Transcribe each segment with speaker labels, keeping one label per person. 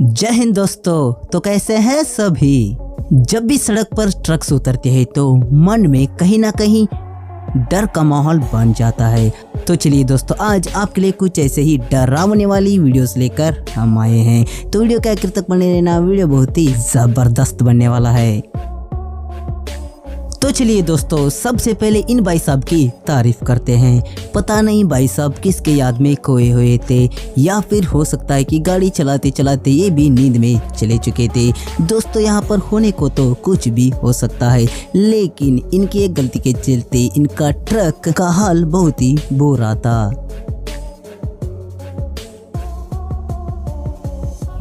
Speaker 1: जय हिंद दोस्तों। तो कैसे हैं सभी। जब भी सड़क पर ट्रक्स उतरते हैं तो मन में कहीं ना कहीं डर का माहौल बन जाता है। तो चलिए दोस्तों, आज आपके लिए कुछ ऐसे ही डरावने वाली वीडियोस लेकर हम आए हैं। तो वीडियो के आखिर तक बने रहना, वीडियो बहुत ही जबरदस्त बनने वाला है। तो चलिए दोस्तों, सबसे पहले इन भाई साहब की तारीफ करते हैं। पता नहीं भाई साहब किसके याद में खोए हुए थे, या फिर हो सकता है कि गाड़ी चलाते चलाते ये भी नींद में चले चुके थे। दोस्तों, यहाँ पर होने को तो कुछ भी हो सकता है, लेकिन इनकी एक गलती के चलते इनका ट्रक का हाल बहुत ही बुरा था।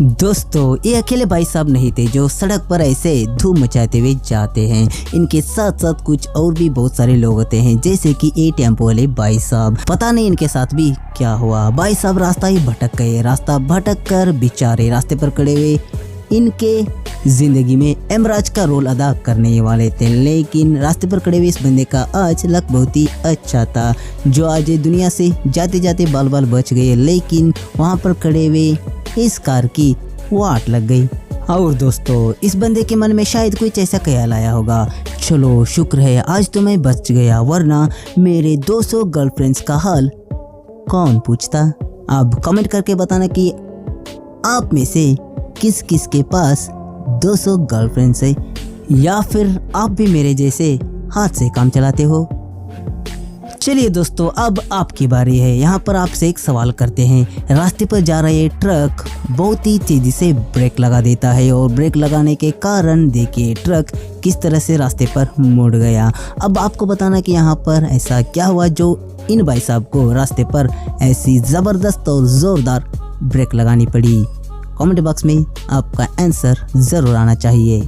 Speaker 1: दोस्तों, ये अकेले भाई साहब नहीं थे जो सड़क पर ऐसे धूम मचाते हुए जाते हैं। इनके साथ साथ कुछ और भी बहुत सारे लोग होते हैं, जैसे कि ए टेम्पो वाले भाई साहब। पता नहीं इनके साथ भी क्या हुआ। भाई साहब रास्ता ही भटक गए। रास्ता भटक कर बेचारे रास्ते पर खड़े हुए इनके जिंदगी में एमराज का रोल अदा करने वाले थे, लेकिन रास्ते पर खड़े हुए इस बंदे का आज लक बहुत ही अच्छा था, जो आज दुनिया से जाते जाते बाल बाल बच गए, लेकिन वहाँ पर खड़े हुए इस कार की वाट लग गई। और दोस्तों, इस बंदे के मन में शायद कुछ ऐसा ख्याल आया होगा, चलो शुक्र है आज तो मैं बच गया, वरना मेरे 200 गर्लफ्रेंड्स का हाल कौन पूछता। अब कमेंट करके बताना कि आप में से किस किस के पास 200 गर्लफ्रेंड्स है, या फिर आप भी मेरे जैसे हाथ से काम चलाते हो। चलिए दोस्तों, अब आपकी बारी है। यहाँ पर आपसे एक सवाल करते हैं। रास्ते पर जा रहे ट्रक बहुत ही तेजी से ब्रेक लगा देता है, और ब्रेक लगाने के कारण देखिए ट्रक किस तरह से रास्ते पर मुड़ गया। अब आपको बताना कि यहाँ पर ऐसा क्या हुआ जो इन भाई साहब को रास्ते पर ऐसी ज़बरदस्त और ज़ोरदार ब्रेक लगानी पड़ी। कमेंट बॉक्स में आपका आंसर ज़रूर आना चाहिए।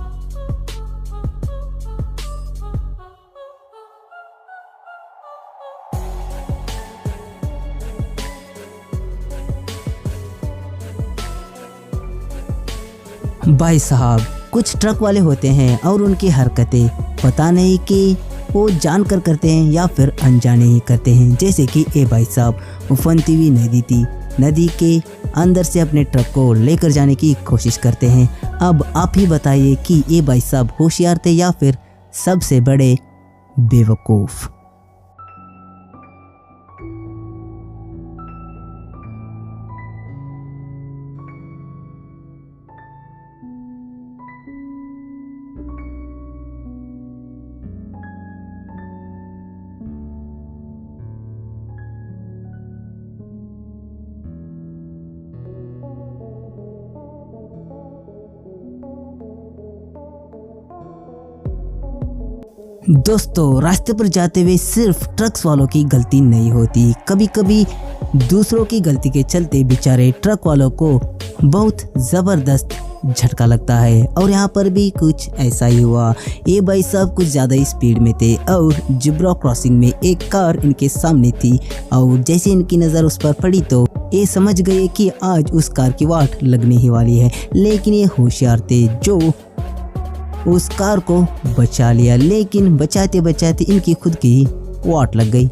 Speaker 1: भाई साहब, कुछ ट्रक वाले होते हैं और उनकी हरकतें पता नहीं कि वो जानकर करते हैं या फिर अनजाने ही करते हैं। जैसे कि ए भाई साहब, उफनती हुई नदी थी, नदी के अंदर से अपने ट्रक को लेकर जाने की कोशिश करते हैं। अब आप ही बताइए कि ये भाई साहब होशियार थे या फिर सबसे बड़े बेवकूफ़। दोस्तों, रास्ते पर जाते हुए सिर्फ ट्रक्स वालों की गलती नहीं होती, कभी कभी दूसरों की गलती के चलते बेचारे ट्रक वालों को बहुत ज़बरदस्त झटका लगता है। और यहाँ पर भी कुछ ऐसा ही हुआ। ये भाई साहब कुछ ज़्यादा ही स्पीड में थे और जिब्रा क्रॉसिंग में एक कार इनके सामने थी, और जैसे इनकी नज़र उस पर पड़ी तो ये समझ गए कि आज उस कार की वाट लगने ही वाली है। लेकिन ये होशियार थे जो उस कार को बचा लिया, लेकिन बचाते बचाते इनकी खुद की ही वाट लग गई।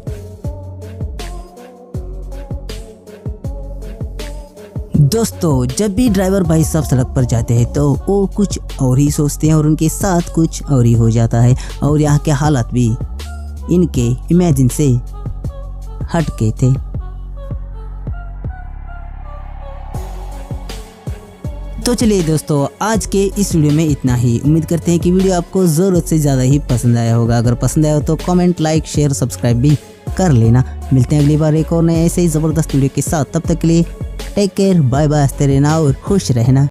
Speaker 1: दोस्तों, जब भी ड्राइवर भाई साहब सड़क पर जाते हैं तो वो कुछ और ही सोचते हैं और उनके साथ कुछ और ही हो जाता है, और यहाँ के हालात भी इनके इमेजिन से हट के थे। तो चलिए दोस्तों, आज के इस वीडियो में इतना ही। उम्मीद करते हैं कि वीडियो आपको ज़रूरत से ज़्यादा ही पसंद आया होगा। अगर पसंद आया हो तो कमेंट, लाइक, शेयर, सब्सक्राइब भी कर लेना। मिलते हैं अगली बार एक और नए ऐसे ही ज़बरदस्त वीडियो के साथ। तब तक के लिए टेक केयर, बाय बाय, हंसते रहना और खुश रहना।